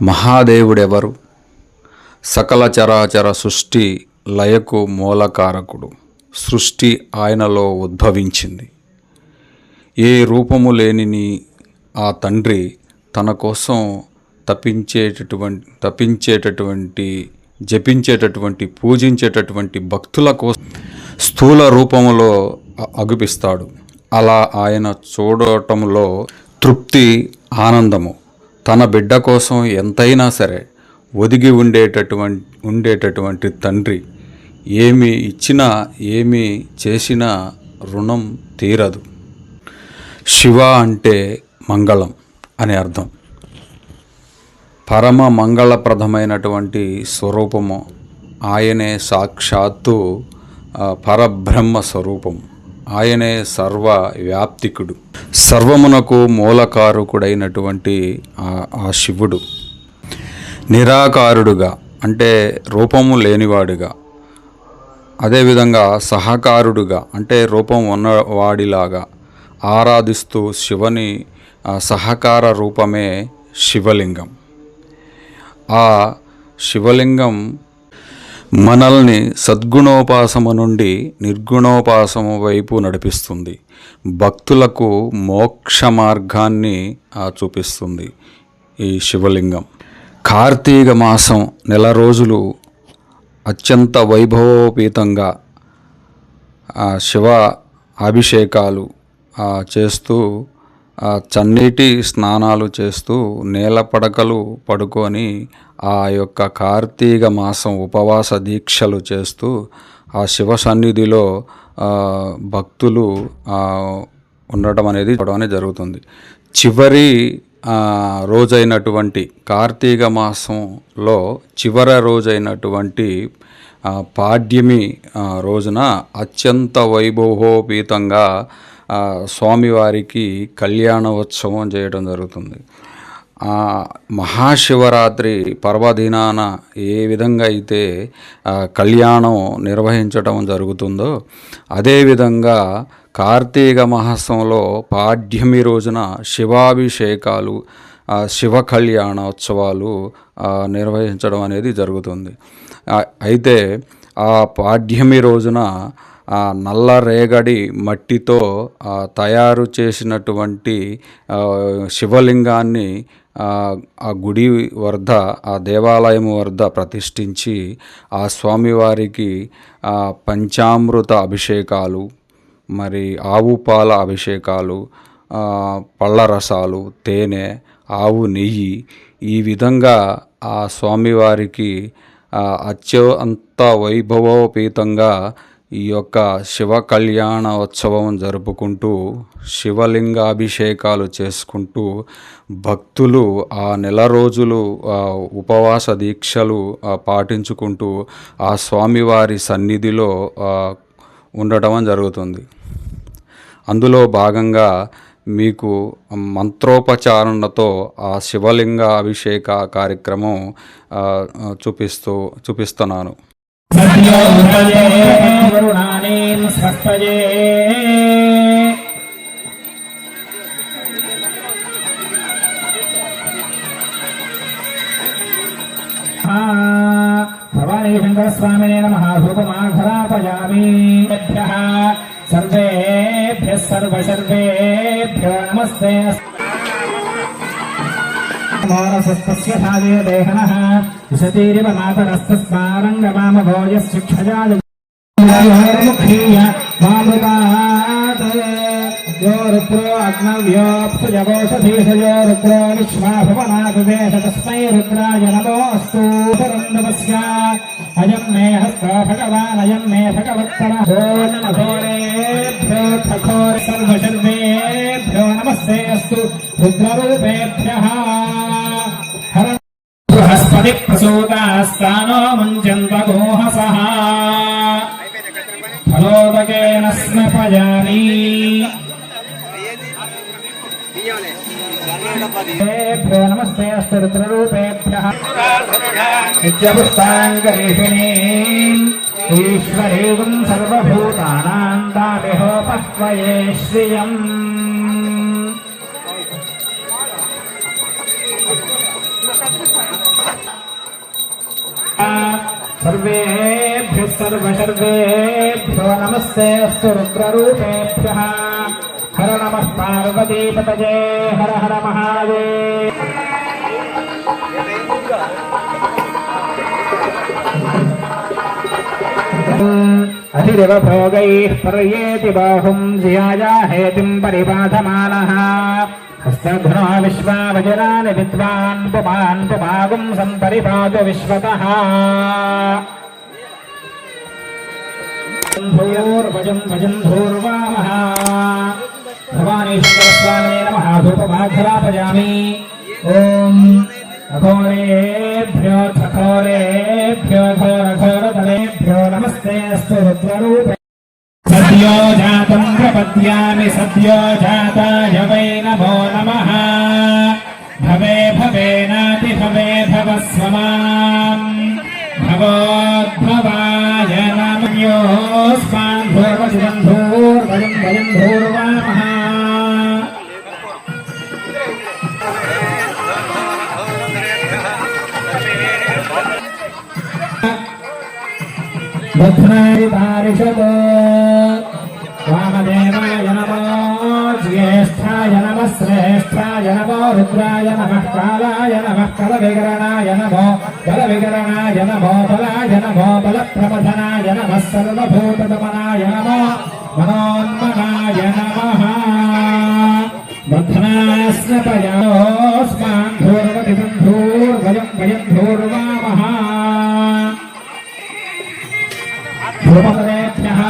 మహాదేవుడెవరు? సకల చరాచర సృష్టి లయకు మూలకారకుడు. సృష్టి ఆయనలో ఉద్భవించింది. ఏ రూపము లేని ఆ తండ్రి తన కోసం జపించేటటువంటి పూజించేటటువంటి భక్తుల కోసం స్థూల రూపములో అగుపిస్తాడు. అలా ఆయన చూడటంలో తృప్తి, ఆనందము. తన బిడ్డ కోసం ఎంతైనా సరే ఒదిగి ఉండేటటువంటి తండ్రి ఏమి ఇచ్చినా ఏమి చేసినా రుణం తీరదు. శివ అంటే మంగళం అని అర్థం. పరమ మంగళప్రదమైనటువంటి స్వరూపము ఆయనే. సాక్షాత్తు పరబ్రహ్మ స్వరూపము ఆయనే. సర్వ వ్యాప్తికుడు, సర్వమునకు మూలకారకుడైనటువంటి ఆ శివుడు నిరాకారుడుగా అంటే రూపము లేనివాడుగా, అదేవిధంగా సహకారుడుగా అంటే రూపం ఉన్నవాడిలాగా ఆరాధిస్తూ శివుని సహకార రూపమే శివలింగం. ఆ శివలింగం మనల్ని సద్గుణోపాసము నుండి నిర్గుణోపాసము వైపు నడిపిస్తుంది. భక్తులకు మోక్ష మార్గాన్ని చూపిస్తుంది ఈ శివలింగం. కార్తీక మాసం నెల రోజులు అత్యంత వైభవోపేతంగా శివ అభిషేకాలు చేస్తూ చన్నీటి స్నానాలు చేస్తూ నేల పడకలు పడుకొని ఆ యొక్క కార్తీక మాసం ఉపవాస దీక్షలు చేస్తూ ఆ శివ సన్నిధిలో భక్తులు ఉండటం అనేది జరుగుతుంది. చివరి రోజైనటువంటి కార్తీక మాసంలో చివరి రోజైనటువంటి పాడ్యమి రోజున అత్యంత వైభవోపేతంగా స్వామివారికి కళ్యాణోత్సవం చేయడం జరుగుతుంది. మహాశివరాత్రి పర్వదినాన ఏ విధంగా అయితే కళ్యాణం నిర్వహించడం జరుగుతుందో అదేవిధంగా కార్తీక మాసంలో పాడ్యమి రోజున శివాభిషేకాలు, శివ కళ్యాణోత్సవాలు నిర్వహించడం అనేది జరుగుతుంది. అయితే ఆ పాడ్యమి రోజున నల్లరేగడి మట్టితో తయారు చేసినటువంటి శివలింగాన్ని ఆ గుడి వద్ద, ఆ దేవాలయం వద్ద ప్రతిష్ఠించి ఆ స్వామివారికి పంచామృత అభిషేకాలు, మరి ఆవు పాల అభిషేకాలు, పళ్ళ రసాలు, తేనె, ఆవు నెయ్యి, ఈ విధంగా ఆ స్వామివారికి అత్యంత వైభవోపేతంగా ఈ యొక్క శివ కళ్యాణోత్సవం జరుపుకుంటూ శివలింగాభిషేకాలు చేసుకుంటూ భక్తులు ఆ నెల రోజులు ఉపవాస దీక్షలు పాటించుకుంటూ ఆ స్వామివారి సన్నిధిలో ఉండటం జరుగుతుంది. అందులో భాగంగా మీకు మంత్రోపచారణతో ఆ శివలింగ అభిషేక కార్యక్రమం చూపిస్తున్నాను. భవానీ శంకర స్వామినే నమః. ధూపమాఘరాపయామి. సర్వేభ్యః సర్వసర్వేభ్యో నమస్తే. మానసస్తస్య సాదేహనః విశతీరివ మాతరస్తస్మారంగమామభోజశిక్షజాయ మామృతాత్ యో రుద్రో అగ్నవ్యోప్సుజగోషధీషయో రుద్రో విశ్వాభవనాథదేశ తస్మై రుద్రాయ నమోऽస్తు. నమస్య అయం మే హస్త భగవాన్ అయం మే భగవత్తరః. ఘోరేభ్యో ఘోర సర్వసర్వేభ్యో నమస్తే అస్తు. రుద్రరూపేభ్యః బృహస్పతి ప్రసూతాస్తానో ముంచంత గోహసః. ఫలోదకేన స్నపయామి. నమస్తే అస్తు రుద్రరూపేభ్యః. నిత్యపుష్పాంగరీషిణీం ఈశ్వరీం సర్వభూతానాం దామిహోపహ్వయే శ్రియం. सर्वेभ्यः सर्वशर्वेभ्यो नमस्ते अस्तु रुद्ररूपेभ्यः हर नमः पार्वतीपतये हर हर महादेव अधिरिव भोगैः पर्येति बाहुं धियाया हेतिं परिबाधमानः हस्तघ्नो विश्वावजनानि विद्वान् पुमान् पुमागुं सम्परिपातु विश्वतः भूर्भजं भजं भूर्वामः भवानी शङ्करस्वामिने नमः धूपमाघ्रापयामि ॐ अघोरेभ्यो घोरेभ्यो घोरघोरतरेभ्यो नमस्ते अस्तु रुद्ररूपे सद्यो जातं प्रपद्यामि सद्यो जाताय वै नमो नमः भवे भवेनाति भवे भवस्व माम् भवोद्भवाय नमोऽस्मान् भूर्वजितं भूर्भजं भजं भूर्वामः बध्नाय पारिषद वामदेवाय नमो ज्येष्ठाय नमः श्रेष्ठाय नमो रुद्राय नमः कालाय नमः कलविकरणाय नमो बलविकरणाय नमो बलाय नमो बलप्रमथनाय नमः सर्वभूतदमनाय नमो मनोन्मनाय नमः बध्नास्नपयोऽस्मान् भूर्वतितं भूर्भजं भजं भूर्वामः भूपतरेभ्यः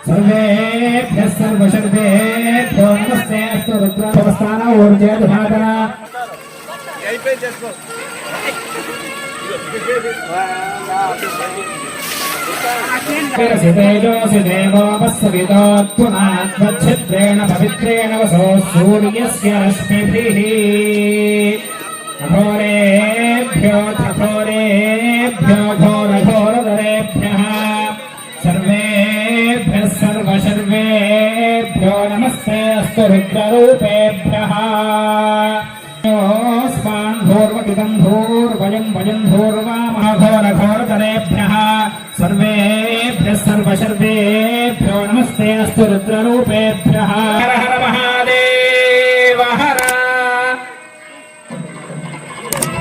सर्वेभ्यः सर्वशर्वेभ्यो नमस्ते अस्तु रुद्रस्थान ऊर्जेदुभागः तेजोऽसि देवो वत्सविदोत्पुनात्वच्छिद्रेण पवित्रेण वसो सूर्यस्य रश्मिभिः अघोरेभ्यो घोरेभ्यो घोरघोरतरेभ्यः सर्वेभ्यः सर्वशर्वेभ्यो नमस्ते अस्तु रुद्ररूपेभ्यः स्मान् भूर्वतितं भूर्भजं भजं भूर्वामः घोरघोरतरेभ्यः सर्वेभ्यः सर्वशर्वेभ्यो नमस्ते अस्तु रुद्ररूपेभ्यः हर हर महादेव हर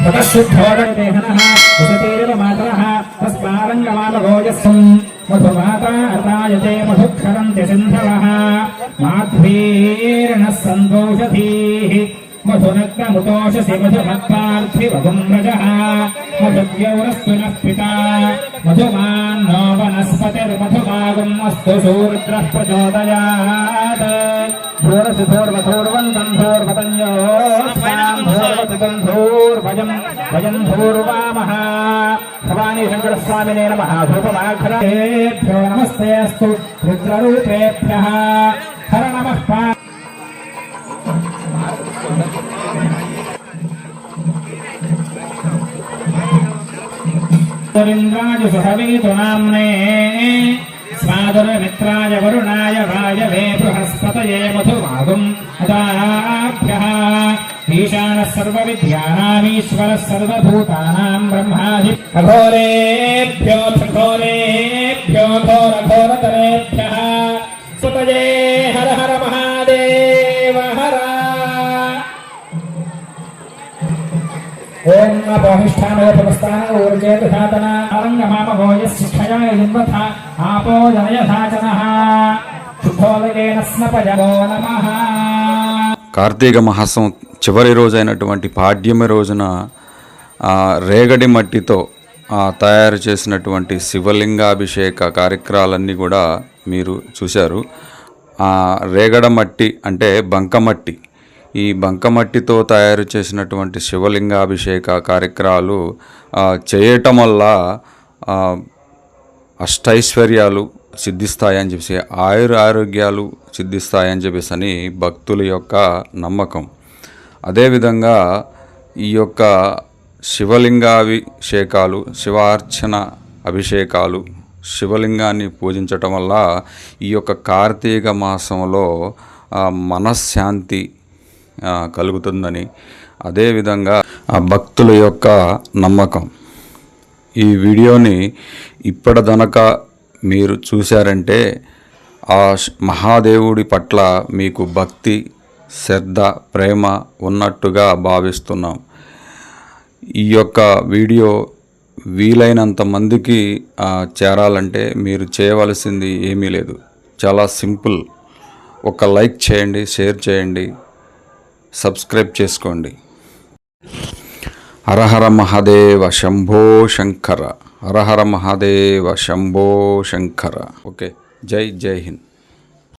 ततःशुद्धोदयदेहनः वसतेरिव मातरः तस्मारङ्गमालभोजस्सम् मधुमाता अतायते मधुक्षरन्ति सिन्धवः माध्वीर्णः सन्तोषधीः मधुनग्नमुतोषसि मधुमत्पार्थिवगुम्रजः मधुद्यौरस्तु नः पिता मधुमान्नो वनस्पतिर्मधुमागुम् अस्तु सूरुद्रः प्रचोदयात् भूरसि भूर्वधूर्वन्तं भूर्वतन्योस्मान् भूर्वतितं भूर्भजं भजं भूर्वामः भवानी शङ्करस्वामिने नमः धूपमाघ्रेभ्यो नमस्ते अस्तु रुद्ररूपेभ्यः हर नमः इंद्राज सुहवीतु नाम्ने स्वादुरमित्राय वरुणाय वायवे बृहस्पतये मधुमागुम् अदाभ्यः ईशानः सर्वविद्यानामीश्वरः सर्वभूतानां ब्रह्मादि अघोरेभ्यो घोरेभ्यो घोरघोरतरेभ्यः सुतये हर हर महादेव हर ओम अपोहिष्ठानोपस्थान ऊर्जेतुधातन अरङ्गमामभोजशिक्षया यन्वथा आपो जनयधाचनः శుద్ధోదయేన స్నపజో నమః. కార్తీక మాసం చివరి రోజైనటువంటి పాడ్యమి రోజున రేగడి మట్టితో తయారు చేసినటువంటి శివలింగాభిషేక కార్యక్రమాలన్నీ కూడా మీరు చూశారు. రేగడ మట్టి అంటే బంకమట్టి, ఈ బంకమట్టితో తయారు చేసినటువంటి శివలింగాభిషేక కార్యక్రమాలు చేయటం వల్ల అష్టైశ్వర్యాలు సిద్ధిస్తాయని చెప్పేసి ఆరోగ్యాలు సిద్ధిస్తాయని చెప్పేసి అని భక్తుల యొక్క నమ్మకం. అదేవిధంగా ఈ యొక్క శివలింగాభిషేకాలు, శివార్చన అభిషేకాలు, శివలింగాన్ని పూజించటం వల్ల ఈ యొక్క కార్తీక మాసంలో మనశ్శాంతి కలుగుతుందని అదేవిధంగా భక్తుల యొక్క నమ్మకం. ఈ వీడియోని ఇప్పటిదనక మీరు చూశారంటే ఆ మహాదేవుడి పట్ల మీకు భక్తి, శ్రద్ధ, ప్రేమ ఉన్నట్టుగా భావిస్తున్నాం. ఈ యొక్క వీడియో వీలైనంత మందికి చేరాలంటే మీరు చేయవలసింది ఏమీ లేదు, చాలా సింపుల్. ఒక లైక్ చేయండి, షేర్ చేయండి, సబ్స్క్రైబ్ చేసుకోండి. హరహర మహాదేవ శంభో శంకర, హరహర మహాదేవ శంభో శంకర. ఓకే, జై హింద్.